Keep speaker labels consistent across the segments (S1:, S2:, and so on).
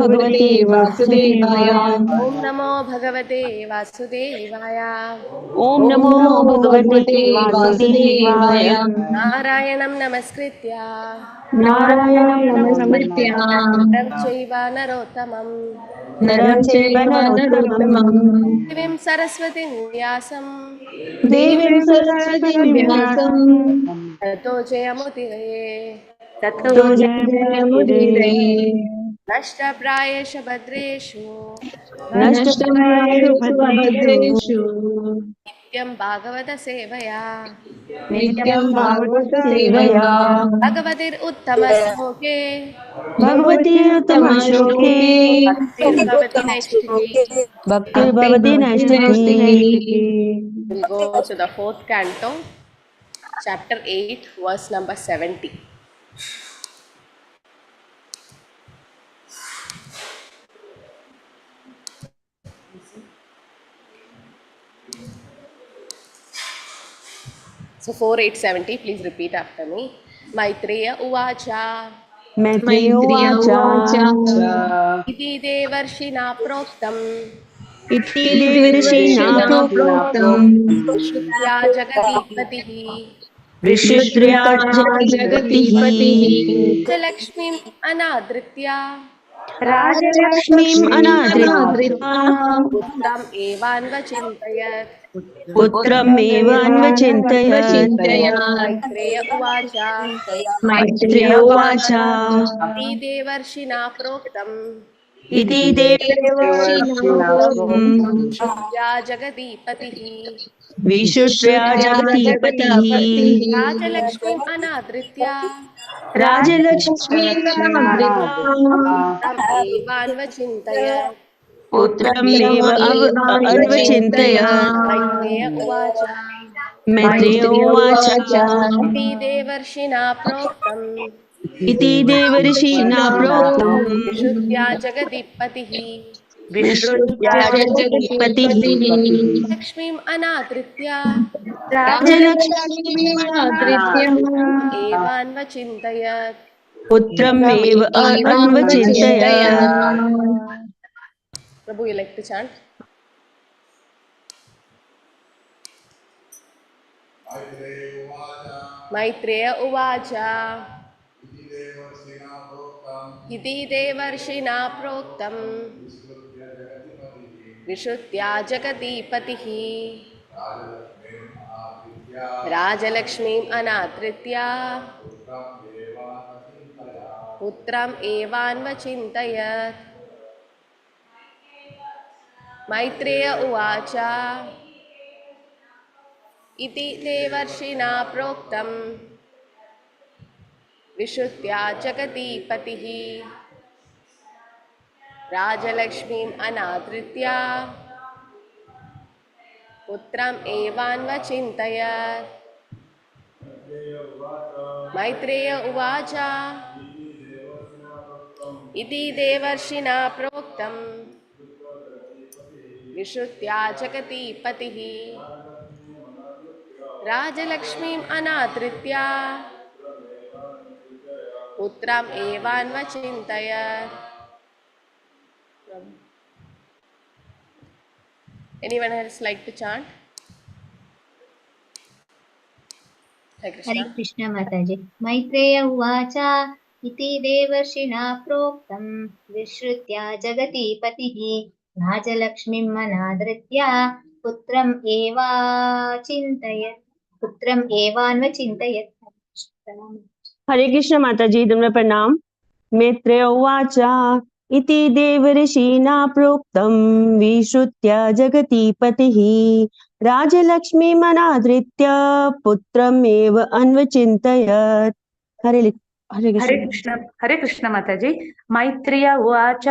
S1: भगवते वासुदेवाय।
S2: ओम नमो भगवते वासुदेवाय।
S1: ओम नमो भगवते वासुदेवाय।
S2: नारायणं नमस्कृत्य
S1: नारायणं नमस्कृत्य
S2: नरं चैव नरोत्तमं
S1: नरं चैव नरोत्तमं
S2: देवीं सरस्वतीं व्यासं
S1: देवीं सरस्वतीं व्यासं
S2: ततो जयमुदीरये।
S1: ततो जयमुदीरये।
S2: नष्टप्रायेषु भद्रेषु
S1: नष्टप्रायेषु भद्रेषु
S2: नित्यं भागवत सेवया
S1: नित्यं भागवत सेवया
S2: भगवतिरुत्तमश्लोके
S1: Bhagwati उत्तमश्लोके
S2: भक्तिर्भवति नैष्ठिकी।
S1: भक्तिर्भवति नैष्ठिकी।
S2: We'll go to the fourth canto, chapter 8, verse number 70. So 4, 8, 70, please repeat after me. Maitreya Uvacha
S1: Maitreya उवाच
S2: इति देवर्षिणा प्रोक्तम्
S1: इति देवर्षिणा प्रोक्तम्
S2: श्रुत्या जगदीपतिः
S1: विश्रुत्या जगतिः
S2: लक्ष्मीम् अनादृत्य
S1: राजलक्ष्मीम् अनादृत्य
S2: पुत्रम् एवान्वचिन्तयत्।
S1: पुत्रमेवान्वचिन्तयत्।
S2: मैत्रेय उवाच
S1: मैत्रेय उवाच
S2: इति देवर्षिणा प्रोक्तम्
S1: इति देवर्षिणा प्रोक्तम्
S2: श्रुत्या जगदीपतिः
S1: विश्रुत्या जगतीपतिः
S2: राजलक्ष्मीम् अनादृत्य
S1: राजलक्ष्मीम् अनादृत्य
S2: पुत्रम् एवान्वचिन्तयत्।
S1: पुत्रमेव अन्वचिन्तयत्।
S2: मैत्रेय उवाच
S1: मैत्रेय उवाच
S2: इति देवर्षिणा प्रोक्तम्
S1: इति देवर्षिणा प्रोक्तम्
S2: श्रुत्या जगदीपतिः
S1: विश्रुत्या जगतीपतिः
S2: लक्ष्मीम् अनादृत्य
S1: राजलक्ष्मीम् अनादृत्य
S2: एवान्वचिन्तयत्।
S1: पुत्रमेव अन्वचिन्तयत्।
S2: Prabhu, you like to chant? Maitreya Uvacha इति देवर्षिणा प्रोक्तम् विश्रुत्या जगदीपतिः राजलक्ष्मीम् अनादृत्य पुत्रम् एवान्वचिन्तयत्। मैत्रेय उवाच इति देवर्षिणा प्रोक्तम् विश्रुत्या जगदीपतिः राजलक्ष्मीम् अनादृत्य पुत्रम् एवान्वचिन्तयत्। मैत्रेय उवाच इति देवर्षिणा प्रोक्तम् विश्रुत्या जगदीपतिः राजलक्ष्मीम् अनादृत्य पुत्रम् एवान्वचिन्तयत्। Anyone else like to chant? Hare Krishna.
S3: हरे कृष्ण माताजी। मैत्रेय उवाच इति देवर्षिणा प्रोक्तम् विश्रुत्या जगतीपतिः राजलक्ष्मीम् अनादृत्य पुत्रम् एवान्वचिन्तयत्।
S1: हरे कृष्ण माताजी, तुम्हें प्रणाम। मैत्रेय उवाच इति देवर्षिणा प्रोक्तम् विश्रुत्या जगतीपतिः राजलक्ष्मीम् अनादृत्य पुत्रमेव अन्वचिन्तयत्।
S4: हरे कृष्ण माताजी। मैत्रेय उवाच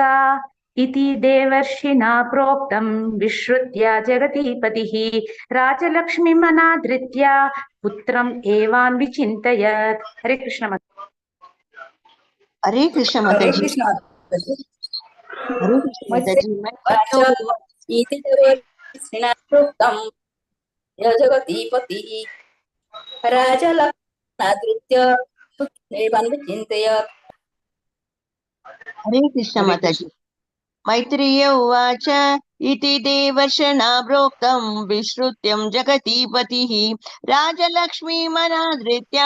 S4: इति देवर्षिणा प्रोक्तम् विश्रुत्या जगतीपतिः राजलक्ष्मीम् अनादृत्य पुत्रम् एवान्वचिन्तयत्। हरे कृष्ण माताजी।
S5: हरे कृष्ण माताजी। हरे कृष्ण माताजी।
S6: इति देवर्षिणा प्रोक्तम् जगतीपतिः राजलक्ष्मीम् अनादृत्य पुत्रमेवान्वचिन्तयत्।
S5: हरे कृष्ण माताजी। मैत्रेय उवाच इति देवर्षणा प्रोक्तं विश्रुत्यं जगतीपतिः राजलक्ष्मीमनादृत्य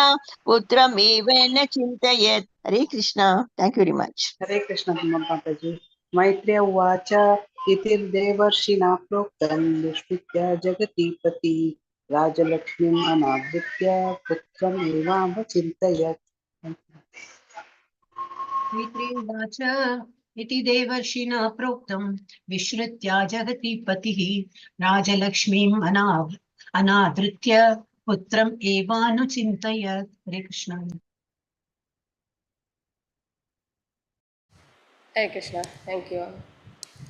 S5: पुत्रमेव न चिन्तयत्. Hare Krishna. Thank you very much.
S7: Hare Krishna माताजी. मैत्रेय उवाच इति देवर्षिणा प्रोक्तं विस्मृत्य जगतीपति राजलक्ष्मीम् अनादृत्य पुत्रमेवावचिन्तयत्.
S8: मैत्रेयोवाच इति देवर्षिणा प्रोक्तं विश्रुत्या जगति पतिः राजलक्ष्मीम् अनादृत्य पुत्रम् एवानुचिन्तयत्. हरे Krishna.
S2: Hare Krishna. Thank you.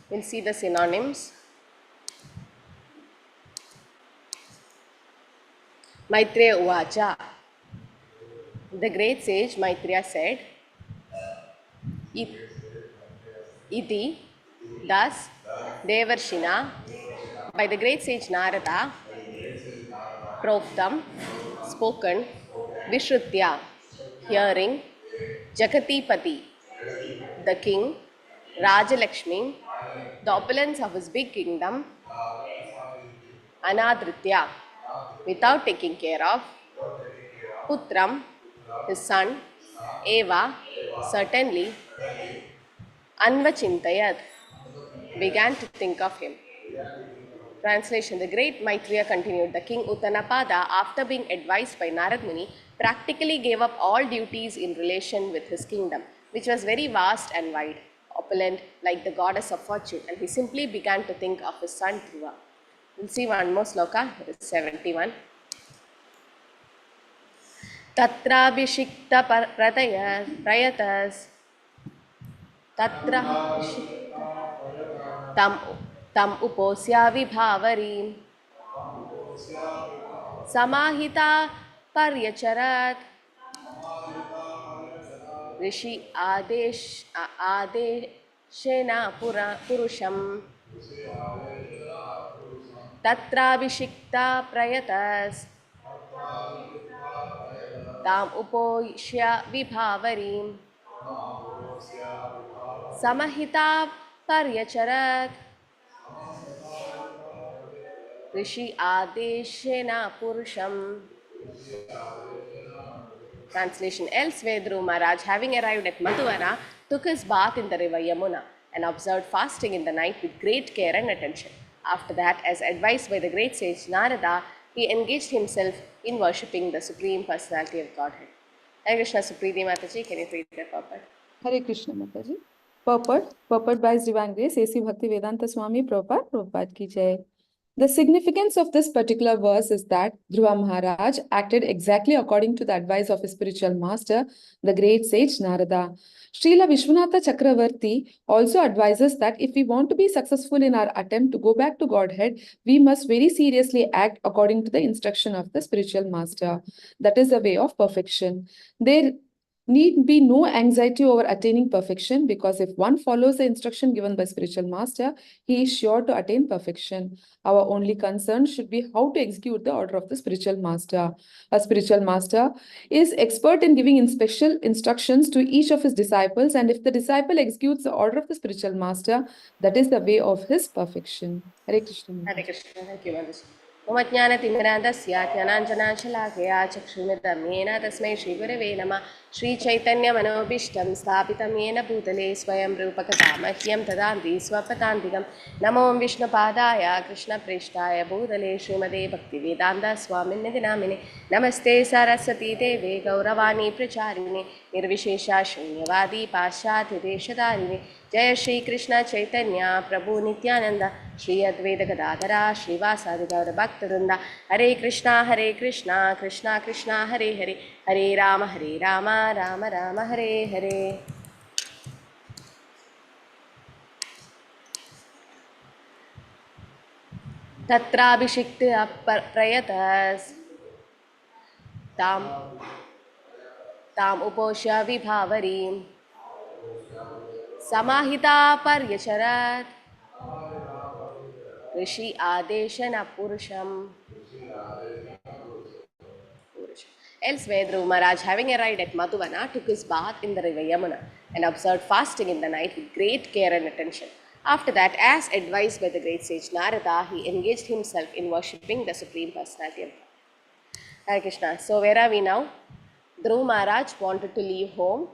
S2: We'll see the synonyms. Maitreya Uvacha. The great sage Maitreya said, Iti, thus, Devarshina, by the great sage Narada, Proktam, spoken, Vishrutya, hearing, Jagatipati, the king, Rajalakshmi, the opulence of his big kingdom, Anadritya, without taking care of, Putram, his son, Eva, certainly, Anvachintayat, began to think of him. Translation. The great Maitreya continued, the king Uttanapada, after being advised by Narad Muni, practically gave up all duties in relation with his kingdom, which was very vast and wide, opulent like the goddess of fortune, and he simply began to think of his son Dhruva. We'll see one more sloka, it is 71. Tatrabhishikta prayatas Tatra tam uposya vibhavarim Samahita Paryacharat Rishi Adeshena Purusham Tatrabhishikta Prayatas Tam Uposhya Vibhavarim Samahita Paryacharat Rishi Adeshena Purusham. Translation. Elsewhere, Dhruva Maharaj, having arrived at Madhuvana, took his bath in the river Yamuna and observed fasting in the night with great care and attention. After that, as advised by the great sage Narada, he engaged himself in worshipping the Supreme Personality of Godhead. Hare Krishna. Supriti Mataji, can you read the purport?
S9: Hare Krishna Mataji. Purport by His Divine Grace A.C. Bhakti Vedanta Swami Prabhupada Ki Jai. The significance of this particular verse is that Dhruva Maharaj acted exactly according to the advice of his spiritual master, the great sage Narada. Srila Vishwanatha Chakravarti also advises that if we want to be successful in our attempt to go back to Godhead, we must very seriously act according to the instruction of the spiritual master. That is the way of perfection. There need be no anxiety over attaining perfection, because if one follows the instruction given by spiritual master, he is sure to attain perfection. Our only concern should be how to execute the order of the spiritual master. A spiritual master is expert in giving special instructions to each of his disciples, and if the disciple executes the order of the spiritual master, that is the way of his perfection. Hare Krishna.
S2: Hare Krishna. Thank you, Mataji. Mama Jnanatimirandasya Jnananjanashalakaya Chakshurmitam Yena Tasmai Shri Gurave Namah Shri Chaitanya Manobishtam Sthapitam Yena Bhutale Swayam Rupakatamahyam Tadandi Swapatantikam Namo Vishnupadaya Krishna Preshtaya Bhutale Srimade Bhaktivedanta Swamini Namine Namaste Saraswati Deve Gauravani Pracharine Nirvishesha Shunyavadi Paschati Deshadarine Jaya Shri Krishna Chaitanya Prabhu Nityananda Shri Advaita Gadadhara Srivasadi Gaura Bhaktarunda Hare Krishna Krishna Krishna Hare Hare Hare Rama Rama Rama Hare Hare. Tatrabhishikta prayatas Tam Uposha Vibhavarim Samahita Paryacharat Rishi Adeshana Purusham. Elsewhere, Dhruva Maharaj, having arrived at Madhuvana, took his bath in the river Yamuna and observed fasting in the night with great care and attention. After that, as advised by the great sage Narada, he engaged himself in worshipping the Supreme Personality of God. Hare Krishna. So where are we now? Dhruv Maharaj wanted to leave home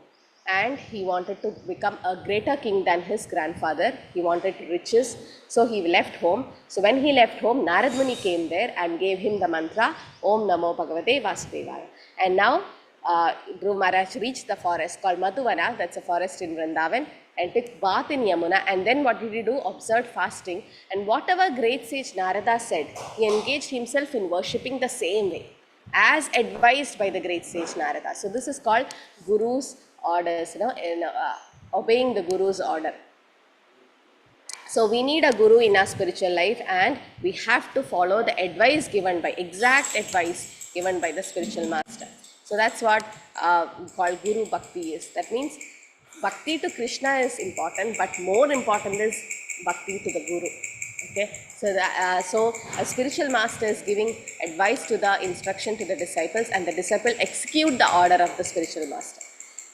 S2: and he wanted to become a greater king than his grandfather. He wanted riches, so he left home. So when he left home, Narad Muni came there and gave him the mantra Om Namo Bhagavate Vasudevaya. And now Dhruv Maharaj reached the forest called Madhuvana, that's a forest in Vrindavan, and took bath in Yamuna. And then what did he do? Observed fasting. And whatever great sage Narada said, he engaged himself in worshipping the same way, as advised by the great sage Narada. So this is called Guru's orders, obeying the Guru's order. So we need a Guru in our spiritual life, and we have to follow the advice given by, exact advice given by the spiritual master. So that's what called Guru Bhakti is. That means Bhakti to Krishna is important, but more important is Bhakti to the Guru. Okay, so a spiritual master is giving advice to the instruction to the disciples, and the disciple execute the order of the spiritual master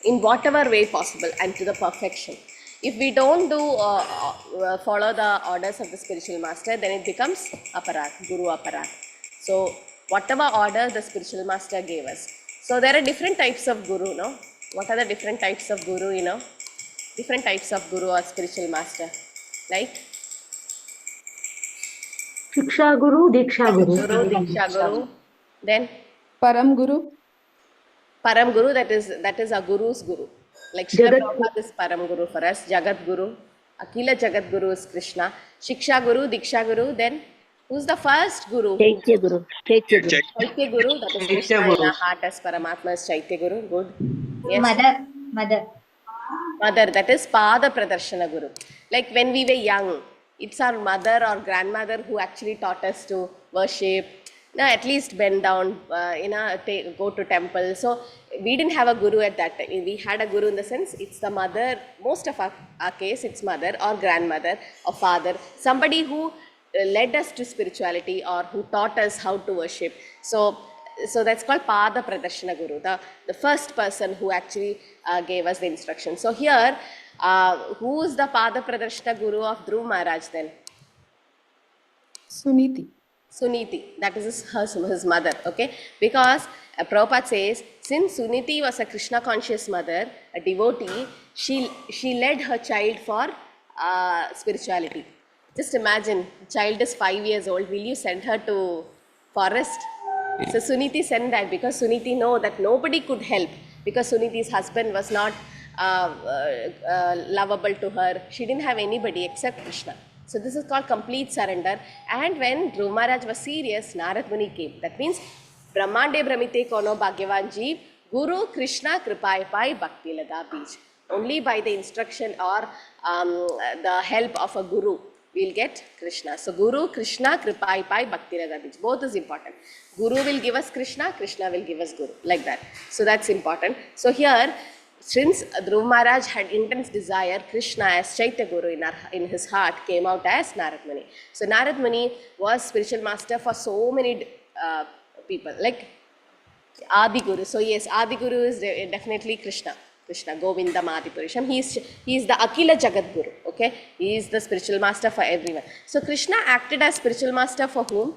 S2: in whatever way possible and to the perfection. If we don't follow the orders of the spiritual master, then it becomes aparat, Guru aparat. So whatever order the spiritual master gave us. So there are different types of Guru, no? What are the different types of Guru, you know? Different types of Guru or spiritual master, like?
S4: Shiksha Guru, Diksha Guru.
S2: Guru, Diksha Guru. Then
S9: Param Guru.
S2: Param Guru, that is a Guru's Guru. Like Srila Prabhupada is Param Guru for us. Jagat Guru. Akila Jagat Guru is Krishna. Shiksha Guru, Diksha Guru. Then who's the first Guru?
S5: Chaitya Guru. Chaitya Guru.
S2: Chaitya Guru, that is Krishna in our heart as Paramatma is Chaitya Guru. Good. Yes. Mother, that is Pada Pradarshana Guru. Like when we were young, it's our mother or grandmother who actually taught us to worship, at least bend down, go to temple. So we didn't have a guru at that time. We had a guru in the sense it's the mother, most of our case it's mother or grandmother or father, somebody who led us to spirituality or who taught us how to worship. So that's called Pada Pradarshana Guru, the first person who actually gave us the instruction. So here, who is the Pada Pradarshana Guru of Dhruv Maharaj then?
S9: Suniti.
S2: Suniti, that is his mother, okay? Because Prabhupada says, since Suniti was a Krishna conscious mother, a devotee, she led her child for spirituality. Just imagine, child is 5 years old, will you send her to forest? So Suniti sent that because Suniti know that nobody could help, because Suniti's husband was not lovable to her. She didn't have anybody except Krishna. So this is called complete surrender. And when Dhruv Maharaj was serious, Narad Muni came. That means Brahmande Brahmite Kono Bhagyavan Jeev, Guru Krishna Kripai Pai Bhakti Laga Bij. Only by the instruction or the help of a Guru we'll get Krishna. So Guru Krishna Kripai Pai Bhakti Laga Bij. Both is important. Guru will give us Krishna, Krishna will give us Guru. Like that. So that's important. So here, since Dhruv Maharaj had intense desire, Krishna as Chaitya Guru in his heart came out as Narad Muni. So Narad Muni was spiritual master for so many people, like Adi Guru. So yes, Adi Guru is definitely Krishna, Govindam Adi Purisham. He is the Akila Jagat Guru, okay? He is the spiritual master for everyone. So Krishna acted as spiritual master for whom?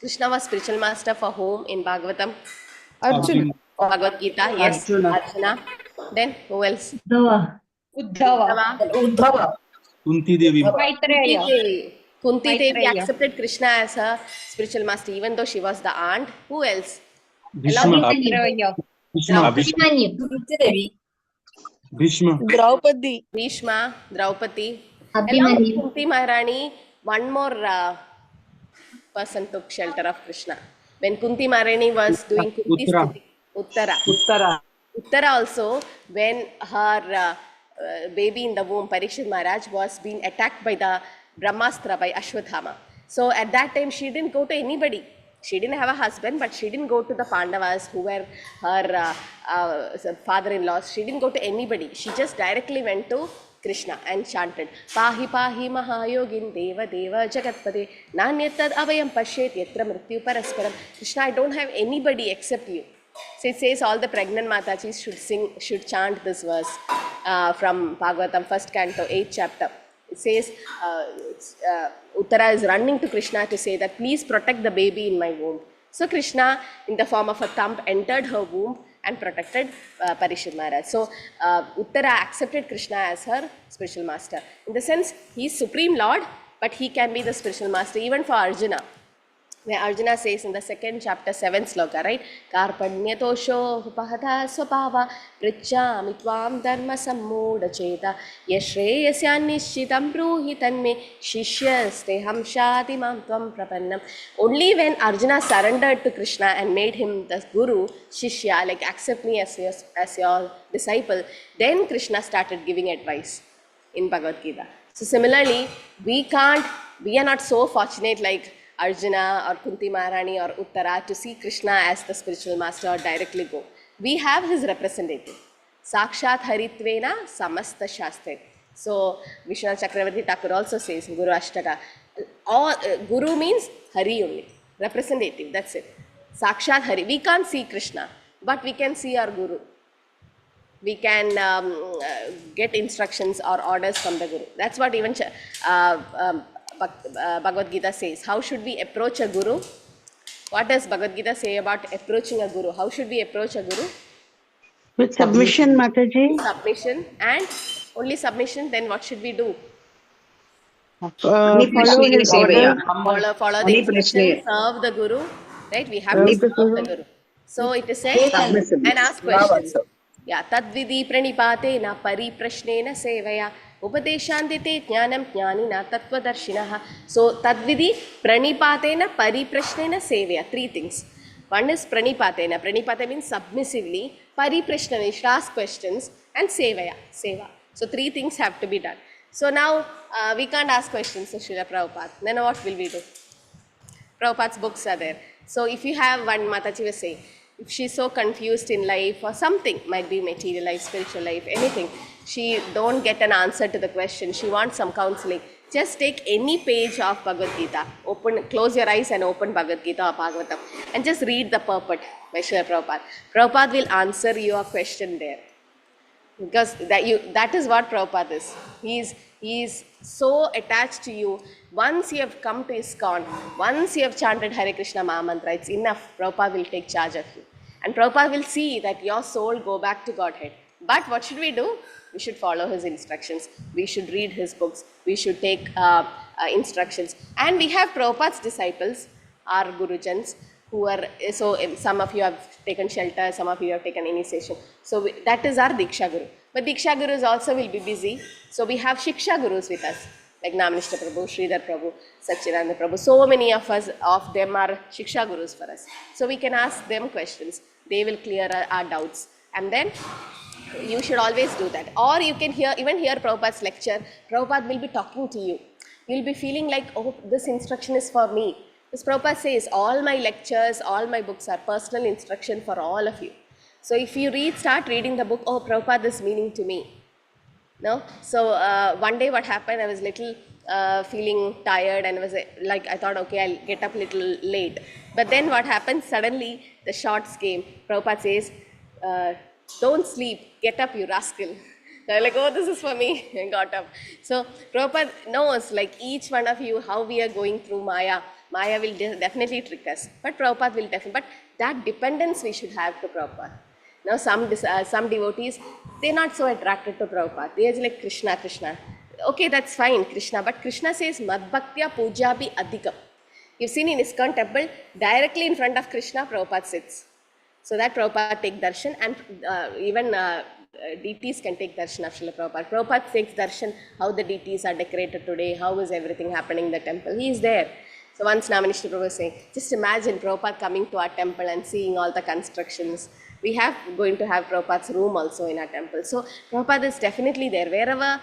S2: Krishna was spiritual master for whom in Bhagavatam?
S9: Arjuna.
S2: Bhagavad Gita, yes, Arjuna. Then who else?
S6: Uddhava.
S10: Kunti Devi.
S2: Kunti Devi accepted Krishna as her spiritual master, even though she was the aunt. Who else?
S10: Bhishma.
S6: Draupadi.
S2: Bhishma, Draupadi. Along with Kunti Maharani, one more person took shelter of Krishna. When Kunti Maharani was doing Kunti's Uttara also, when her baby in the womb, Parikshit Maharaj, was being attacked by the Brahmastra, by Ashwathama. So at that time, she didn't go to anybody. She didn't have a husband, but she didn't go to the Pandavas, who were her father-in-laws. She didn't go to anybody. She just directly went to Krishna and chanted, Pahi Pahi Mahayogin Deva Deva Jagatpade Nanyatad Avayam Pashet Yatra Mrityu Parasparam. Krishna, I don't have anybody except you. So it says all the pregnant Matajis should chant this verse from Bhagavatam, 1st canto, 8th chapter. it says, Uttara is running to Krishna to say that please protect the baby in my womb. So Krishna, in the form of a thumb, entered her womb and protected Parishad Maharaj. So Uttara accepted Krishna as her spiritual master. In the sense, he is Supreme Lord, but he can be the spiritual master even for Arjuna. Where Arjuna says in the second chapter, 7th sloka, right? Karpanyatosho upahata swabhava prichami tvam dharma sammoda cheta yashreyasya nischitam bruhi tanme shishyasteham shati mam tvam prapannam. Only when Arjuna surrendered to Krishna and made him the guru, shishya, like accept me as your disciple, then Krishna started giving advice in Bhagavad Gita. So similarly, we are not so fortunate like Arjuna or Kunti Maharani or Uttara to see Krishna as the spiritual master or directly go. We have his representative. Sakshat Haritvena Samasta Shastre. So Vishwanath Chakravarti Thakur also says in Guru Ashtaka, Guru means Hari only, representative, that's it. Sakshat Hari. We can't see Krishna, but we can see our Guru. We can get instructions or orders from the Guru. That's what even Bhagavad Gita says. How should we approach a Guru? What does Bhagavad Gita say about approaching a Guru? How should we approach a Guru?
S11: With submission, Mataji.
S2: Submission, and only submission, then what should we do?
S11: Follow his orders.
S2: Follow the instructions, serve the Guru, right? We have to serve the Guru. So it is said, and ask questions. Yeah, tadvidi pranipatena pariprashnena sevaya upadeshandite jnanam jnanina tattvadarshinaha. So tadvidi pranipatena pariprashnena sevaya. Three things. One is pranipatena. Pranipata means submissively. Pariprashnena, you should ask questions, and sevaya, seva. So three things have to be done. So now we can't ask questions to Srila Prabhupada. Then what will we do? Prabhupada's books are there. So if you have one, Mataji was saying, if she's so confused in life or something, might be material life, spiritual life, anything, she don't get an answer to the question, she wants some counseling, just take any page of Bhagavad Gita, close your eyes and open Bhagavad Gita or Bhagavatam and just read the purport by Srila Prabhupada. Prabhupada will answer your question there. Because that is what Prabhupada is. He is so attached to you. Once you have come to ISKCON, once you have chanted Hare Krishna Mahamantra, it's enough. Prabhupada will take charge of you. And Prabhupada will see that your soul go back to Godhead. But what should we do? We should follow his instructions. We should read his books. We should take instructions. And we have Prabhupada's disciples, our Gurujans, who are, so some of you have taken shelter, some of you have taken initiation. So that is our Diksha Guru. But Diksha Gurus also will be busy. So we have Shiksha Gurus with us, like Namanishta Prabhu, Sridhar Prabhu, Satchidananda Prabhu. So many of them are Shiksha Gurus for us. So we can ask them questions. They will clear our doubts. And then you should always do that. Or you can even hear Prabhupada's lecture. Prabhupada will be talking to you. You'll be feeling like, oh, this instruction is for me. As Prabhupada says, all my lectures, all my books are personal instruction for all of you. So if you start reading the book, oh, Prabhupada is meaning to me. No? So one day what happened, I was little feeling tired and I thought, okay, I'll get up a little late. But then what happened, suddenly the shots came. Prabhupada says, don't sleep, get up, you rascal. So I was like, oh, this is for me. I got up. So Prabhupada knows, like each one of you, how we are going through Maya. Maya will definitely trick us, but Prabhupada will definitely, but that dependence we should have to Prabhupada. Now some devotees, they're not so attracted to Prabhupada. They are like Krishna, Krishna. Okay, that's fine, Krishna, but Krishna says, Mad Bhaktya Puja Bhi Adhikam. You've seen in ISKCON temple, directly in front of Krishna, Prabhupada sits. So that Prabhupada take darshan, and even deities can take darshan of Srila Prabhupada. Prabhupada takes darshan, how the deities are decorated today, how is everything happening in the temple. He is there. So once Namanishta Prabhu was saying, just imagine Prabhupada coming to our temple and seeing all the constructions. We have going to have Prabhupada's room also in our temple. So Prabhupada is definitely there. Wherever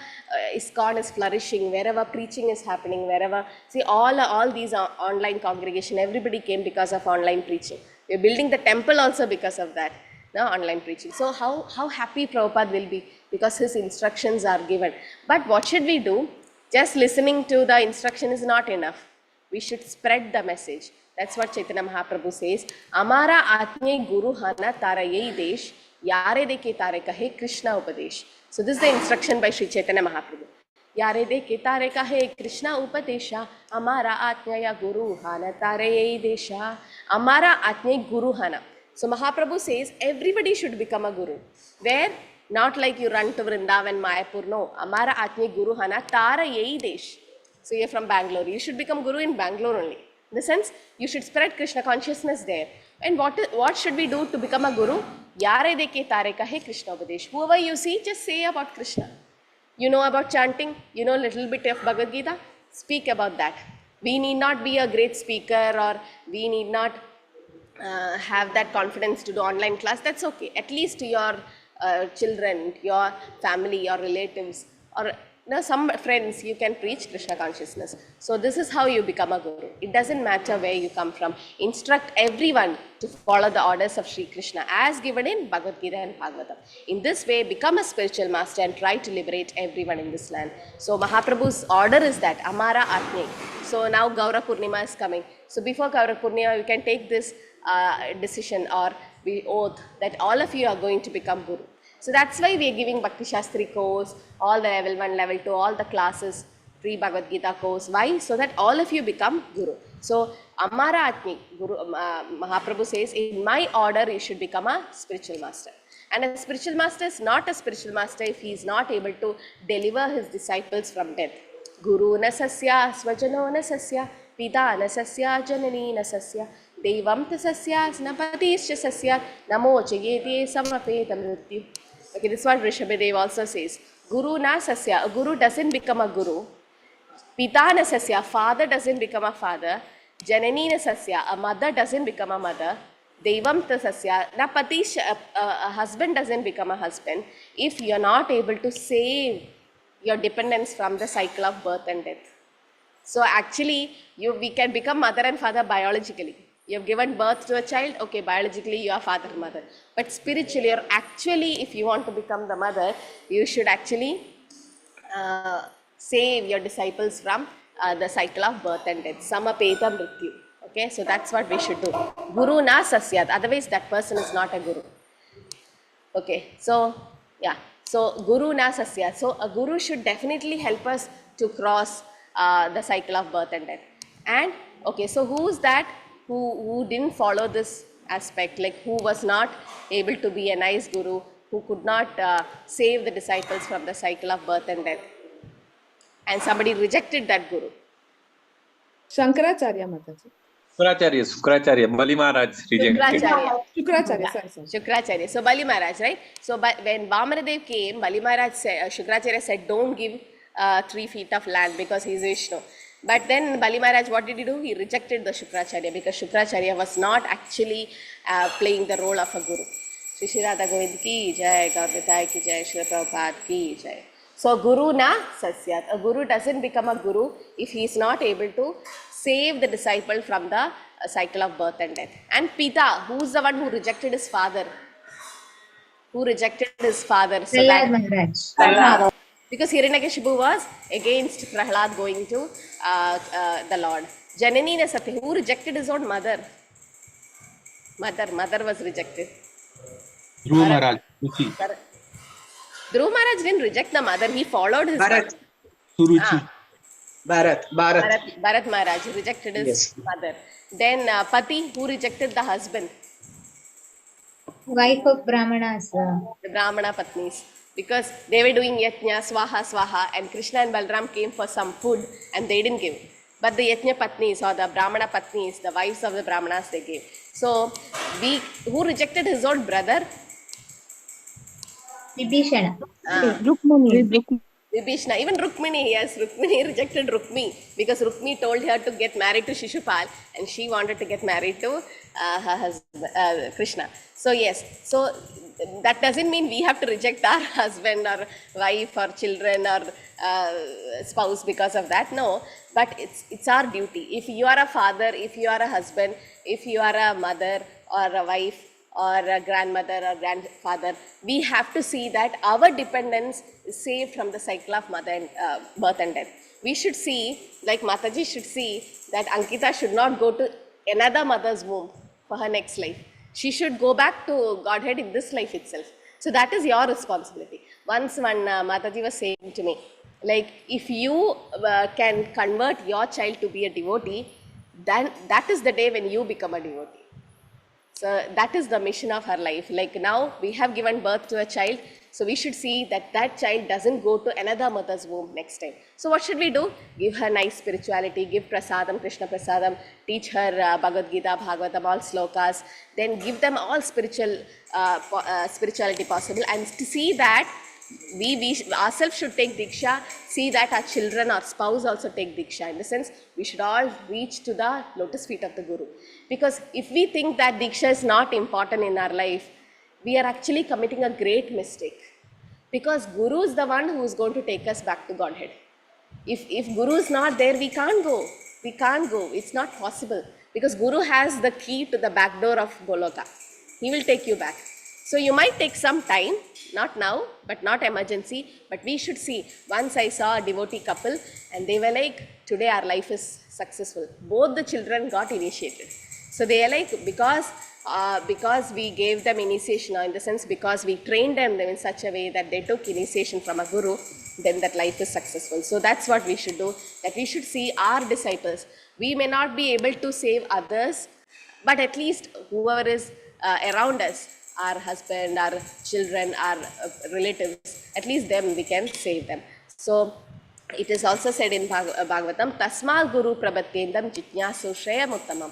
S2: ISKCON is flourishing, wherever preaching is happening, wherever, see all these online congregation, everybody came because of online preaching. We're building the temple also because of that, no, online preaching. So how happy Prabhupada will be because his instructions are given. But what should we do? Just listening to the instruction is not enough. We should spread the message. That's what Chaitanya Mahaprabhu says. Amara Atme Guru Hana Tarayei Desh Yare Deke Tare Kahe Krishna Upadesh. So this is the instruction by Sri Chaitanya Mahaprabhu. यारे देखे तारे कहे कृष्णा उपदेशा हमारा आज्ञा गुरु हाना तारे यही देशा हमारा आज्ञा गुरु हाना. So Mahaprabhu says everybody should become a guru. Where not like you run to Vrindavan, Mayapur. No, Amara Atmi Guru Hana Tara Yei Desh. So you're from Bangalore. You should become guru in Bangalore only. In the sense, you should spread Krishna consciousness there. And what should we do to become a guru? Yare deke tare kahe Krishna Upadesh. Whoever you see, just say about Krishna. You know about chanting, you know a little bit of Bhagavad Gita, speak about that. We need not be a great speaker, or we need not have that confidence to do online class. That's okay. At least to your children, your family, your relatives, or some friends, you can preach Krishna consciousness. So this is how you become a guru. It doesn't matter where you come from. Instruct everyone to follow the orders of Sri Krishna as given in Bhagavad Gita and Bhagavatam. In this way, become a spiritual master and try to liberate everyone in this land. So Mahaprabhu's order is that Amara Atme. So now Gaura Purnima is coming. So before Gaura Purnima, you can take this decision or we oath that all of you are going to become guru. So that's why we are giving Bhakti Shastri course, all the level 1, level 2, all the classes, free Bhagavad Gita course. Why? So that all of you become guru. So Amara Atmi, Guru, Mahaprabhu says, in my order you should become a spiritual master. And a spiritual master is not a spiritual master if he is not able to deliver his disciples from death. Guru na sasya, svajano na sasya, pita na sasya, janani na sasya. Devam tasasya, snapatisya sasya, namo chayete samapeta mrityu. Okay, this is what Rishabhadev also says. Guru na sasya, a guru doesn't become a guru. Pita na sasya, father doesn't become a father. Janani na sasya, a mother doesn't become a mother. Devam tasasya, na patisya, a husband doesn't become a husband if you are not able to save your dependence from the cycle of birth and death. So actually, we can become mother and father biologically. You have given birth to a child, okay, biologically you are father and mother. But spiritually, or actually, if you want to become the mother, you should actually save your disciples from the cycle of birth and death. Samapeta mrityu. Okay, so that's what we should do. Guru na sasyat. Otherwise, that person is not a guru. Okay, so yeah. So Guru na sasyat. So a guru should definitely help us to cross the cycle of birth and death. And okay, so who is that who didn't follow this aspect, like who was not able to be a nice guru, who could not save the disciples from the cycle of birth and death, and somebody rejected that guru?
S9: Shankaracharya Mataji.
S10: Shukracharya, Bali Maharaj rejected.
S2: Shukracharya. So Bali Maharaj, right? So when Vamanadev came, Bali Maharaj said, Shukracharya said, don't give 3 feet of land because he is Vishnu. But then Bali Maharaj, what did he do? He rejected the Shukracharya because Shukracharya was not actually playing the role of a guru. Shri Shri Radha Govind ki jai, Gaur Nitai ki jai, Shri Prabhupada ki jai. So Guru na sasyat. A guru doesn't become a guru if he is not able to save the disciple from the cycle of birth and death. And Pita, who is the one who rejected his father? Who rejected his father? So
S3: Prahlad
S2: Maharaj. Because Hiranyakashipu was against Prahlad going to the Lord. Janani na sati, who rejected his own mother? Mother was rejected.
S10: Dhruva Maharaj.
S2: Dhruva Maharaj didn't reject the mother, he followed his
S7: Bharat.
S2: mother.
S10: Suruchi.
S2: Bharat Maharaj rejected his mother. Then Pati, who rejected the husband?
S3: Wife of Brahmanas.
S2: The Brahmana Patnis. Because they were doing Yajna, Swaha, Swaha, and Krishna and Balram came for some food and they didn't give. But the Yajna Patnis or the Brahmana Patnis, the wives of the Brahmanas, they gave. So, who rejected his own brother?
S3: Vibhishana.
S2: Vibhishana. Even Rukmini, yes, Rukmini rejected Rukmi because Rukmi told her to get married to Shishupal and she wanted to get married to her husband, Krishna. So yes, so that doesn't mean we have to reject our husband or wife or children or spouse because of that. No, but it's our duty. If you are a father, if you are a husband, if you are a mother or a wife or a grandmother or grandfather, we have to see that our dependence is saved from the cycle of birth and death. We should see, like Mataji should see, that Ankita should not go to another mother's womb for her next life. She should go back to Godhead in this life itself. So that is your responsibility. Once one Mataji was saying to me, Like if you can convert your child to be a devotee, then that is the day when you become a devotee. So that is the mission of her life. Like now we have given birth to a child, so we should see that that child doesn't go to another mother's womb next time. So what should we do? Give her nice spirituality, give prasadam, Krishna prasadam, teach her Bhagavad Gita, Bhagavatam, all slokas, then give them all spirituality possible, and to see that we ourselves should take diksha, see that our children, our spouse also take diksha. In the sense, we should all reach to the lotus feet of the Guru. Because if we think that diksha is not important in our life, we are actually committing a great mistake. Because Guru is the one who is going to take us back to Godhead. If Guru is not there, we can't go. We can't go. It's not possible. Because Guru has the key to the back door of Goloka. He will take you back. So you might take some time, not now, but not emergency, but we should see. Once I saw a devotee couple and they were like, today our life is successful. Both the children got initiated. So they are like, because we gave them initiation, or in the sense because we trained them in such a way that they took initiation from a Guru, then that life is successful. So that's what we should do, that we should see our disciples. We may not be able to save others, but at least whoever is around us, our husband, our children, our relatives, at least them we can save them. So it is also said in Bhagavatam, Tasma Guru Prabhatyendam Jitnyasu Shreyam Uttamam.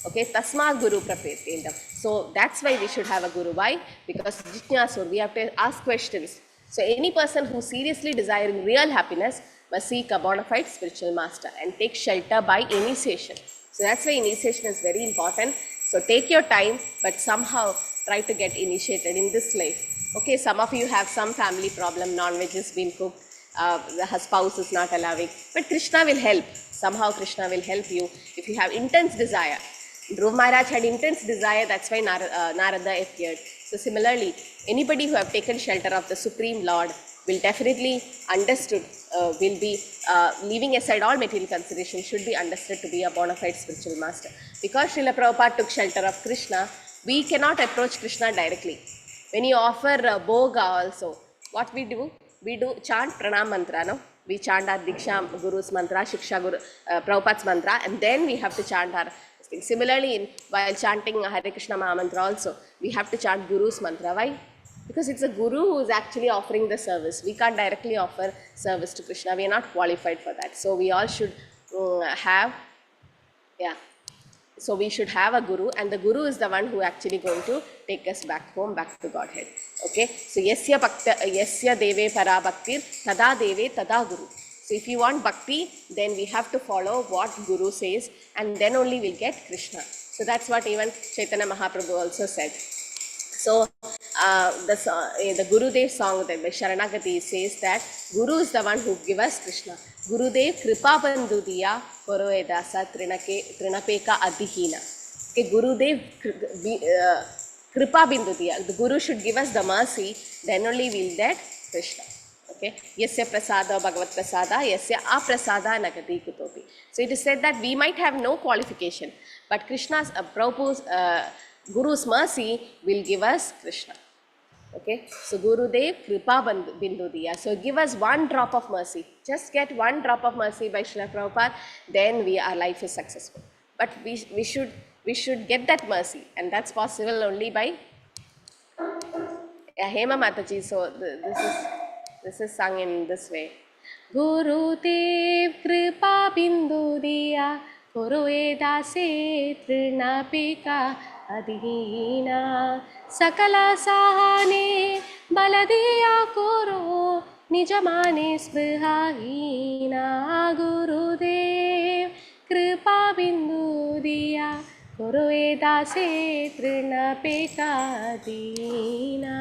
S2: Okay, Tasma Guru Prabhatyendam. So that's why we should have a Guru. Why? Because Jitnyasu, we have to ask questions. So any person who seriously desiring real happiness must seek a bona fide spiritual master and take shelter by initiation. So that's why initiation is very important. So take your time, but somehow try to get initiated in this life. Okay, some of you have some family problem, non-veg has been cooked, the spouse is not allowing, but Krishna will help. Somehow Krishna will help you if you have intense desire. Dhruv Maharaj had intense desire, that's why Narada appeared. So similarly, anybody who have taken shelter of the Supreme Lord will definitely understood, will be leaving aside all material consideration, should be understood to be a bona fide spiritual master. Because Srila Prabhupada took shelter of Krishna, we cannot approach Krishna directly. When you offer Bhoga also, what we do chant Pranam mantra, no? We chant our Diksha Guru's mantra, Shiksha Guru, Prabhupada's mantra, and then we have to chant our thing. Similarly, while chanting Hare Krishna Maha Mantra also, we have to chant Guru's mantra. Why? Because it's a Guru who is actually offering the service. We can't directly offer service to Krishna. We are not qualified for that. So we all should have, so we should have a Guru, and the Guru is the one who actually going to take us back home, back to Godhead. Okay, so yasya deve para bhaktir tada deve tada Guru. So if you want bhakti, then we have to follow what Guru says, and then only we'll get Krishna. So that's what even Chaitanya Mahaprabhu also said. So the Gurudev song, the Sharanagati, says that Guru is the one who gives us Krishna. Gurudev kripa bandhu diya koro edasa trinapeka adihina. Okay, Gurudev kripa bandhu diya. The Guru should give us the mercy, then only we'll get Krishna. Okay, yasya prasada bhagavat prasada yasya aprasada nagati kutopi. So it is said that we might have no qualification, but Krishna's Prabhu's Guru's mercy will give us Krishna. Okay, so Gurudev kripa bindu diya. So give us one drop of mercy. Just get one drop of mercy by Srila Prabhupada, then our life is successful. But we should get that mercy, and that's possible only by Hema Mataji. So this is sung in this way. Gurudev kripa bindu diya koro edase trinapika adhina sakala sahane baladiya koro nijamane sprihahina. Gurudev kripa bindu diya koro edase trinapika adhina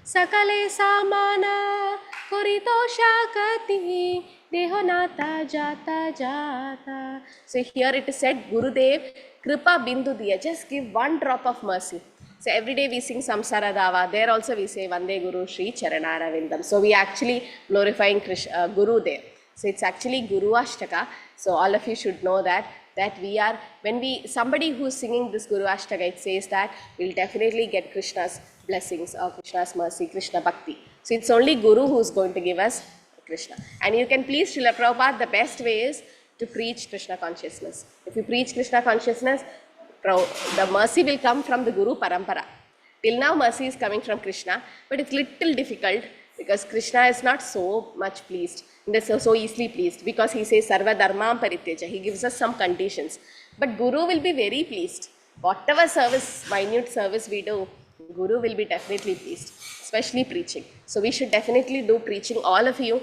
S2: sakale samana korito shakati dehonata jata jata. So here it is said, Gurudev kripa bindu diya, just give one drop of mercy. So every day we sing Samsara Dava, there also we say Vande Guru Shri Charanara Vindam. So we are actually glorifying Guru there. So it's actually Guru Ashtaka. So all of you should know that we are, when somebody who is singing this Guru Ashtaka, it says that we'll definitely get Krishna's blessings or Krishna's mercy, Krishna Bhakti. So it's only Guru who is going to give us Krishna. And you can please Srila Prabhupada, the best way is to preach Krishna consciousness. If you preach Krishna consciousness, the mercy will come from the Guru Parampara. Till now mercy is coming from Krishna, but it's little difficult because Krishna is not so much pleased, so easily pleased, because he says Sarva Dharmam Parityaja. He gives us some conditions. But Guru will be very pleased. Whatever service, minute service we do, Guru will be definitely pleased, especially preaching. So we should definitely do preaching, all of you,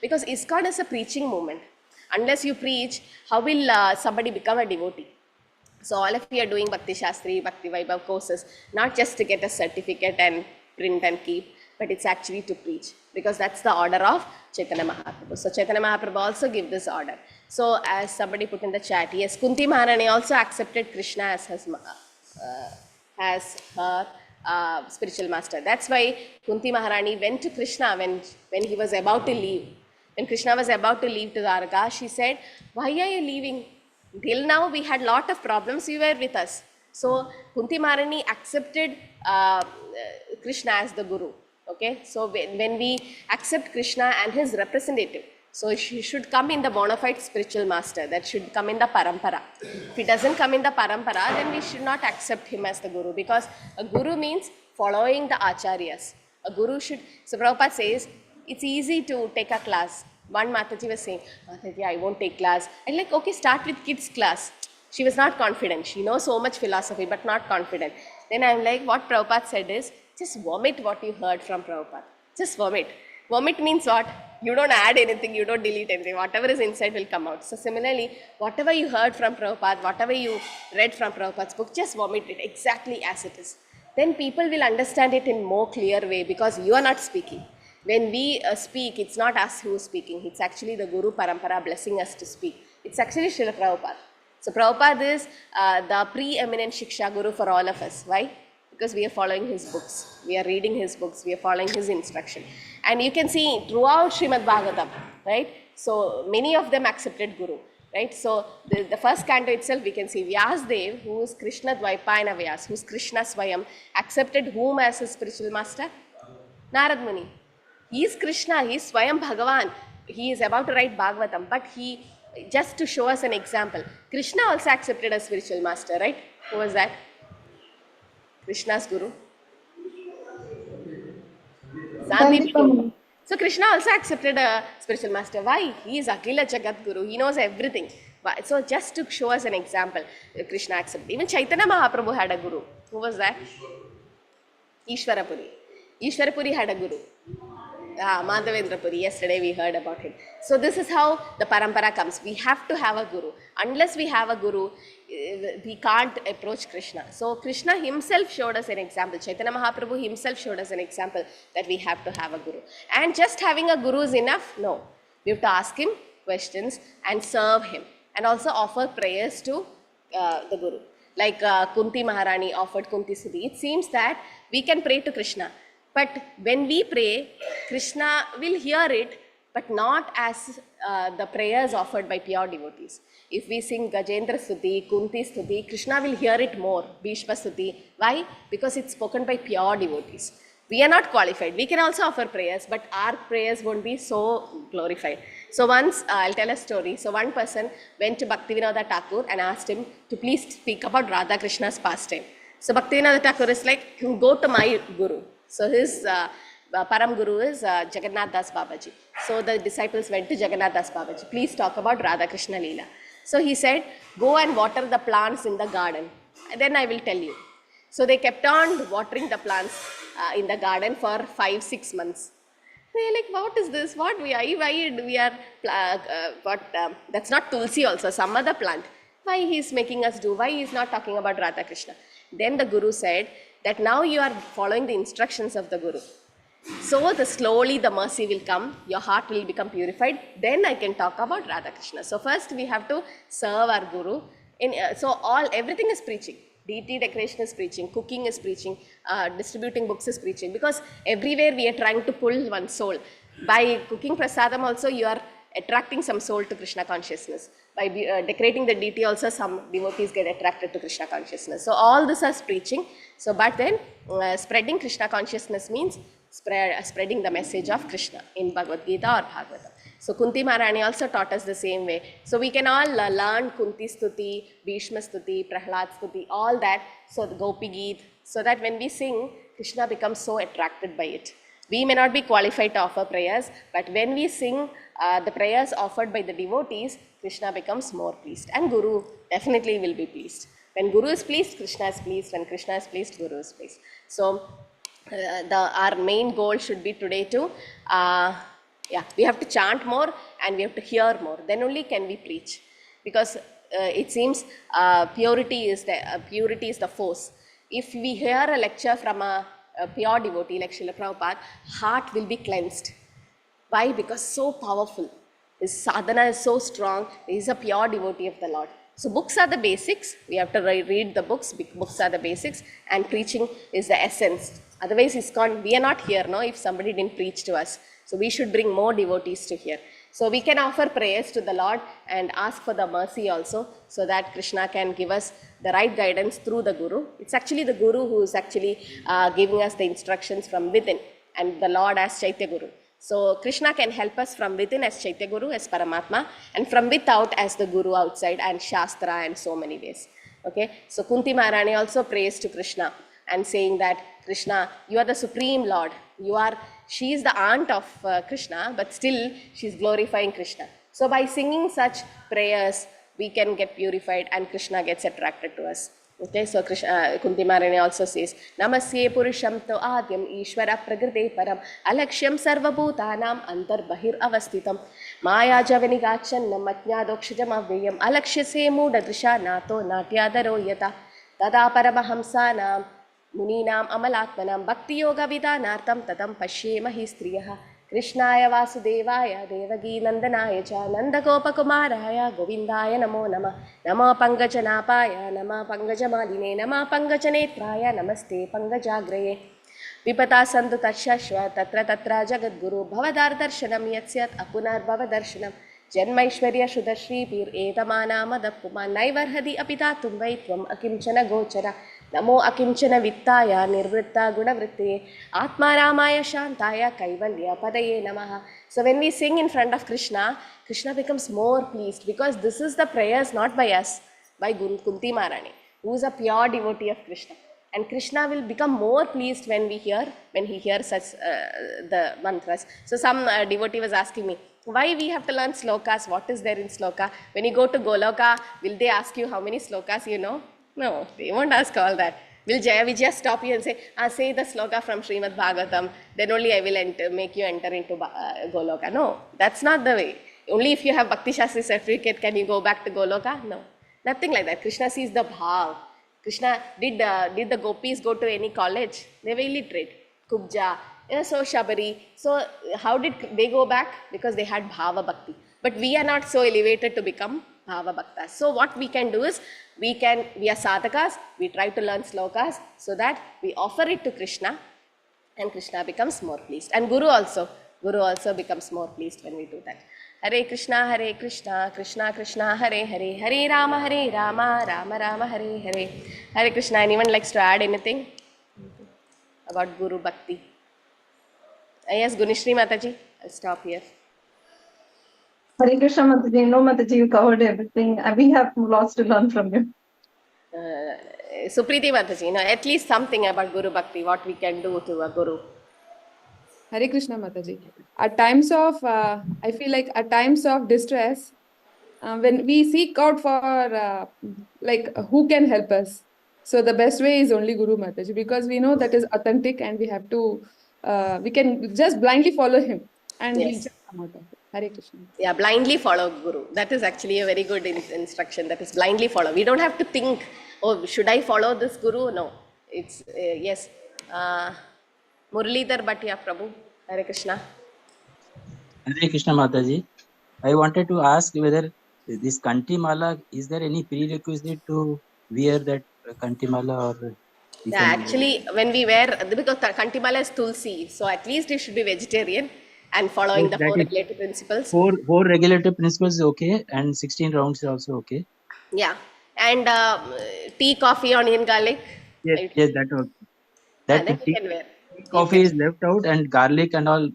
S2: because ISKCON is a preaching movement. Unless you preach, how will somebody become a devotee? So all of you are doing Bhakti Shastri, Bhakti Vaibhav courses, not just to get a certificate and print and keep, but it's actually to preach, because that's the order of Chaitanya Mahaprabhu. So Chaitanya Mahaprabhu also give this order. So as somebody put in the chat, yes, Kunti Maharani also accepted Krishna as her spiritual master. That's why Kunti Maharani went to Krishna when he was about to leave. When Krishna was about to leave to Dwarka, she said, why are you leaving? Till now we had lot of problems, you were with us. So Kunti Maharani accepted Krishna as the Guru. Okay, so when we accept Krishna and his representative, so he should come in the bona fide spiritual master, that should come in the parampara. If he doesn't come in the parampara, then we should not accept him as the Guru, because a Guru means following the acharyas. A Guru should, so Prabhupada says, it's easy to take a class. One Mataji was saying, Mataji, I won't take class. I'm like, okay, start with kids class. She was not confident. She knows so much philosophy, but not confident. Then I'm like, what Prabhupada said is, just vomit what you heard from Prabhupada. Just vomit. Vomit means what? You don't add anything, you don't delete anything. Whatever is inside will come out. So similarly, whatever you heard from Prabhupada, whatever you read from Prabhupada's book, just vomit it exactly as it is. Then people will understand it in more clear way, because you are not speaking. When we speak, it's not us who is speaking. It's actually the Guru Parampara blessing us to speak. It's actually Srila Prabhupada. So Prabhupada is the preeminent Shiksha Guru for all of us. Why? Because we are following his books. We are reading his books. We are following his instruction. And you can see throughout Srimad Bhagavatam, right? So many of them accepted Guru, right? So the first canto itself, we can see Vyasdev, who is Krishna Dvaipayana Vyas, who is Krishna Swayam, accepted whom as his spiritual master? Narad Muni. He is Krishna, he is Swayam Bhagavan. He is about to write Bhagavatam, but he, just to show us an example, Krishna also accepted a spiritual master, right? Who was that? Krishna's Guru. Sandeep. So Krishna also accepted a spiritual master. Why? He is Akhila Jagat Guru. He knows everything. Why? So just to show us an example, Krishna accepted. Even Chaitanya Mahaprabhu had a Guru. Who was that? Ishwarapuri. Ishwarapuri had a Guru. Madhavendrapuri, yesterday we heard about him. So this is how the parampara comes. We have to have a Guru. Unless we have a Guru, we can't approach Krishna. So Krishna himself showed us an example. Chaitanya Mahaprabhu himself showed us an example that we have to have a Guru. And just having a Guru is enough? No. We have to ask him questions and serve him. And also offer prayers to the Guru. Like Kunti Maharani offered Kunti Sudhi. It seems that we can pray to Krishna. But when we pray, Krishna will hear it, but not as the prayers offered by pure devotees. If we sing Gajendra Stuti, Kunti Stuti, Krishna will hear it more, Bhishma Stuti. Why? Because it's spoken by pure devotees. We are not qualified. We can also offer prayers, but our prayers won't be so glorified. So once, I'll tell a story. So one person went to Bhaktivinoda Thakur and asked him to please speak about Radha Krishna's pastime. So Bhaktivinoda Thakur is like, go to my Guru. So his Param Guru is Jagannath Das Babaji. So the disciples went to Jagannath Das Babaji. Please talk about Radha Krishna Leela. So he said, go and water the plants in the garden. And then I will tell you. So they kept on watering the plants in the garden for 5-6 months. They're like, what is this? What we are, that's not Tulsi also, some other plant. Why he is making us do? Why he is not talking about Radha Krishna? Then the Guru said that now you are following the instructions of the Guru. So slowly the mercy will come, your heart will become purified, then I can talk about Radha Krishna. So first we have to serve our Guru. Everything is preaching. Deity decoration is preaching, cooking is preaching, distributing books is preaching, because everywhere we are trying to pull one soul. By cooking prasadam also you are attracting some soul to Krishna consciousness. By decorating the deity also some devotees get attracted to Krishna consciousness. So all this is preaching. So but then spreading Krishna consciousness means spreading the message of Krishna in Bhagavad Gita or Bhagavatam. So Kunti Maharani also taught us the same way. So we can all learn Kunti Stuti, Bhishma Stuti, Prahlad Stuti, all that, so the Gopi Geet, so that when we sing, Krishna becomes so attracted by it. We may not be qualified to offer prayers, but when we sing the prayers offered by the devotees, Krishna becomes more pleased. And Guru definitely will be pleased. When Guru is pleased, Krishna is pleased. When Krishna is pleased, Guru is pleased. So our main goal should be today to, we have to chant more and we have to hear more. Then only can we preach. Because it seems purity is the force. If we hear a lecture from a pure devotee like Srila Prabhupada, heart will be cleansed. Why? Because so powerful. His sadhana is so strong. He is a pure devotee of the Lord. So books are the basics. We have to read the books. Books are the basics. And preaching is the essence. Otherwise, ISKCON, we are not here, no, if somebody didn't preach to us. So we should bring more devotees to here. So we can offer prayers to the Lord and ask for the mercy also, so that Krishna can give us the right guidance through the Guru. It's actually the Guru who is actually giving us the instructions from within, and the Lord as Chaitya Guru. So Krishna can help us from within as Chaitya Guru, as Paramatma, and from without as the Guru outside, and Shastra, and so many ways. Okay, so Kunti Maharani also prays to Krishna and saying that, Krishna, you are the Supreme Lord. She is the aunt of Krishna, but still she is glorifying Krishna. So by singing such prayers, we can get purified and Krishna gets attracted to us. Okay, so Kunti Maharani also says, Namasye Purusham to Adyam Ishvara Prakrite Param Alakshyam Sarvabhutanam Antar Bahir Avastitam Maya Javanigachanam Matnyadokshajam Avyayam Alakshya Muda Drisha Nato Natyadaro Yata Tada Paramahamsanam Muninam Amalatmanam Bhakti Yoga Vidanartam Tatam Pashyemahi Striyaha Krishnaya Vasudevaya Devagi Nandanaya Cha Nandagopakumaraya Govindaya Namo Nama Nama Pangajanapaya Nama Pangajamadine Nama Pangajanetraya Namaste Pangajagraye Vipata Santu Tashashva Tatra Tatra Jagadguru Bhavadar Darshanam Yatsyat Apunar Bhavadarshanam Janmaishwarya Shudashri Pir Etamana Madapuma Naivarhadi Apitatum Vaitvam Akimchana Gochara Namo Akimchana Vittaya Nirvritta Gunavritti Atma Ramaya Shantaya Kaivalya Padaye Namaha. So when we sing in front of Krishna, Krishna becomes more pleased, because this is the prayers not by us, by Kunti Maharani, who is a pure devotee of Krishna. And Krishna will become more pleased when he hears such the mantras. So some devotee was asking me, why we have to learn slokas? What is there in sloka? When you go to Goloka, will they ask you how many slokas you know? No, they won't ask all that. Will Jaya Vijaya stop you and say, say the sloka from Srimad Bhagavatam, then only I will make you enter into Goloka. No, that's not the way. Only if you have Bhakti Shastri certificate can you go back to Goloka? No, nothing like that. Krishna sees the bhav. Krishna, did the gopis go to any college? They were illiterate. Kubja, so Shabari. So how did they go back? Because they had bhava bhakti. But we are not so elevated to become bhava bhaktas. So what we can do is, we are sadhakas, we try to learn slokas, so that we offer it to Krishna, and Krishna becomes more pleased. And Guru also becomes more pleased when we do that. Hare Krishna, Krishna Krishna, Hare Hare, Hare Rama, Rama Rama, Hare Hare. Hare Krishna. Anyone likes to add anything about Guru Bhakti? Yes, Gunishri Mataji, I'll stop here.
S12: Hare Krishna Mataji. No Mataji, you covered everything. We have lots to learn from you.
S2: Supriti Mataji, at least something about Guru Bhakti, what we can do to a Guru.
S9: Hare Krishna Mataji. At times of, I feel like at times of distress, when we seek out for who can help us. So the best way is only Guru Mataji, because we know that is authentic, and we have to, we can just blindly follow him, and we'll just come out of it. Hare Krishna.
S2: Yeah, blindly follow Guru. That is actually a very good instruction. That is blindly follow. We don't have to think, oh, should I follow this Guru? No. It's, yes. Muralidhar Bhatia Prabhu. Hare Krishna.
S13: Hare Krishna Mataji. I wanted to ask whether this Kanti Mala, is there any prerequisite to wear that Kanti Mala, or
S2: yeah, actually, when we wear, because Kanti Mala is Tulsi, so at least you should be vegetarian and following the 4 regulative principles. 4
S13: regulative principles is okay, and 16 rounds is also okay.
S2: Yeah, and tea, coffee, onion, garlic.
S13: Yes, that okay.
S2: That you can wear.
S13: Coffee is left out and garlic and all.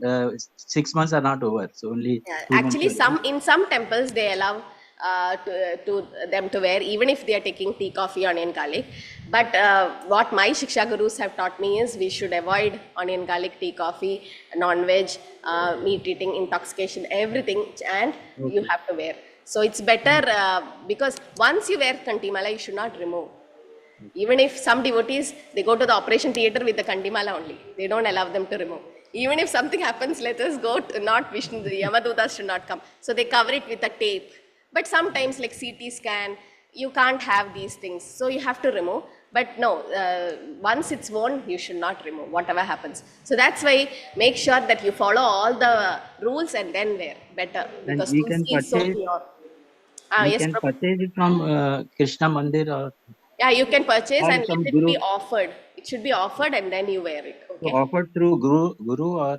S13: 6 months are not over, so only
S2: Yeah,
S13: 2 months.
S2: actually, in some temples they allow to them to wear even if they are taking tea, coffee, onion, garlic. But what my Shiksha Gurus have taught me is we should avoid onion, garlic, tea, coffee, non-veg, meat eating, intoxication, everything, and you have to wear. So it's better because once you wear Kantimala, you should not remove. Even if some devotees, they go to the operation theatre with the Kandimala only. They don't allow them to remove. Even if something happens, let us go to not Vishnu, the Yamadutas should not come. So they cover it with a tape. But sometimes like CT scan, you can't have these things. So you have to remove. But no, once it's worn, you should not remove, whatever happens. So that's why make sure that you follow all the rules and then wear better. Because
S13: we can
S2: Tulsi is so
S13: purchase,
S2: pure.
S13: we
S2: Yes,
S13: can
S2: Prabhu.
S13: purchase it from Krishna Mandir or
S2: Yeah, you can purchase and
S13: some
S2: let it
S13: guru.
S2: be offered. It should be offered and then you wear it.
S13: So
S2: Okay.
S13: offered through guru or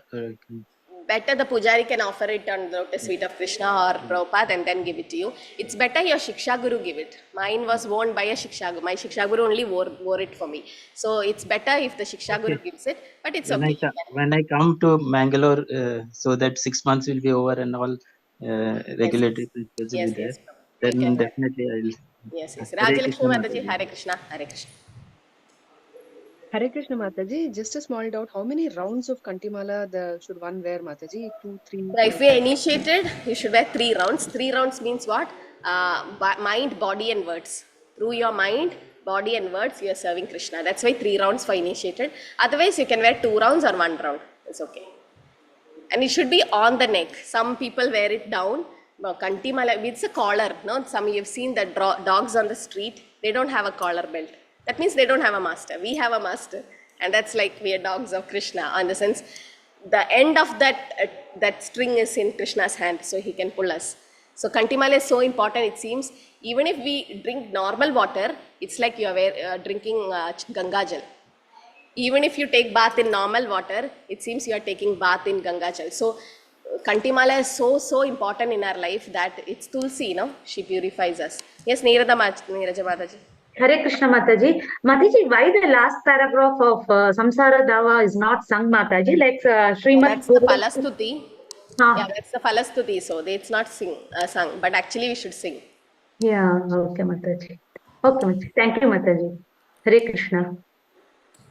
S2: Better the pujari can offer it on the lotus feet of Krishna or Prabhupada and then give it to you. It's better your Shiksha Guru give it. Mine was worn by a Shiksha Guru. My Shiksha Guru only wore it for me. So it's better if the Shiksha Guru gives it, but it's
S13: when
S2: okay.
S13: when I come to Mangalore, so that 6 months will be over and all regulatory principles will be there.
S2: Yes, you
S13: Then
S2: can.
S13: definitely I'll.
S2: Yes.
S13: Hare
S2: Rajalakshmi
S13: Krishna
S2: Mataji,
S13: Mataji.
S2: Hare Krishna, Hare Krishna.
S14: Hare Krishna Mataji, just a small doubt. How many rounds of Kantimala should one wear, Mataji? 2, 3?
S2: So if you are initiated, you should wear 3 rounds. 3 rounds means what? Mind, body and words. Through your mind, body and words, you are serving Krishna. That's why 3 rounds for initiated. Otherwise, you can wear 2 rounds or 1 round. It's okay. And it should be on the neck. Some people wear it down. Kantimala, it's a collar. No? Some you've seen the dogs on the street. They don't have a collar belt. That means they don't have a master. We have a master. And that's like we are dogs of Krishna. In the sense, the end of that string is in Krishna's hand, so he can pull us. So Kantimala is so important, it seems. Even if we drink normal water, it's like you are drinking Ganga Jal. Even if you take bath in normal water, it seems you are taking bath in Ganga Jal. So Kantimala is so important in our life that it's Tulsi, she purifies us. Yes, Neeraja Mataji.
S4: Hare Krishna Mataji. Mataji, why the last paragraph of Samsara Dava is not sung, Mataji? Like Srimad.
S2: That's the Palastuti. Yeah, that's the Palastuti. So it's not sung, but actually we should sing.
S4: Yeah, okay, Mataji. Okay, Mataji. Thank you, Mataji. Hare Krishna.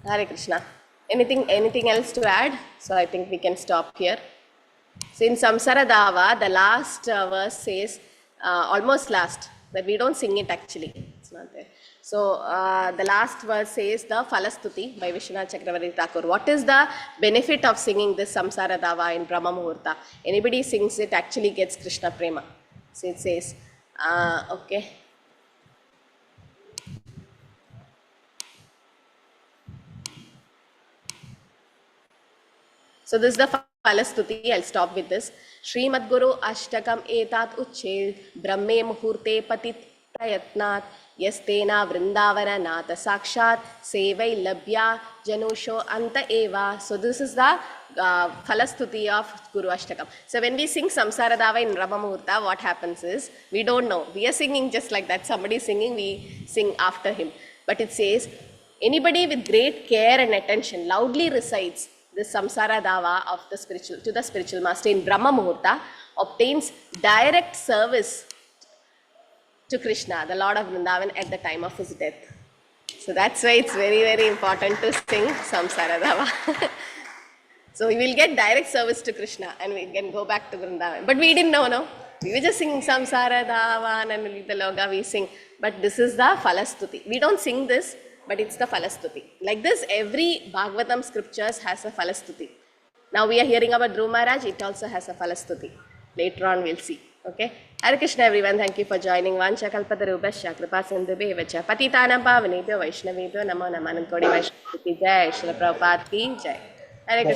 S2: Hare Krishna. Anything else to add? So I think we can stop here. So in Samsara Dava, the last verse says, almost last, that we don't sing it actually. It's not there. So the last verse says the Palastuti by Vishwanath Chakravarti Thakur. What is the benefit of singing this Samsara Dava in Brahma Muhurta? Anybody sings it actually gets Krishna Prema. So it says, okay. So this is the Palastuti. I'll stop with this. Srimad Guru Ashtakam etat uchchel Brahme Muhurte Patit Prayatnat Yastena Vrindavana Nata Sakshat Sevai Labhya Janusho Anta Eva. So this is the Palastuti of Guru Ashtakam. So when we sing Samsara Dava in Brahma Muhurta, what happens is, we don't know. We are singing just like that. Somebody is singing, we sing after him. But it says, anybody with great care and attention loudly recites this Samsara Dava of the spiritual master in Brahma Muhurta, obtains direct service to Krishna, the Lord of Vrindavan, at the time of his death. So that's why it's very, very important to sing Samsara Dava. So we will get direct service to Krishna and we can go back to Vrindavan. But we didn't know, no? We were just singing Samsara Dava and the Loga we sing. But this is the Palastuti. We don't sing this, but it's the Palastuti. Like this, every Bhagavatam scriptures has a Palastuti. Now we are hearing about Dhruva Maharaj, it also has a Palastuti. Later on we'll see. Okay? Hare Krishna everyone, thank you for joining. Vancha kalpatarubhasya kripa sindhubheva patitanam pavanebhyo vaishnavebhyo namo namo Anant Kodi Vaishnava ki jai. Srila Prabhupada ki jai. Hare Krishna.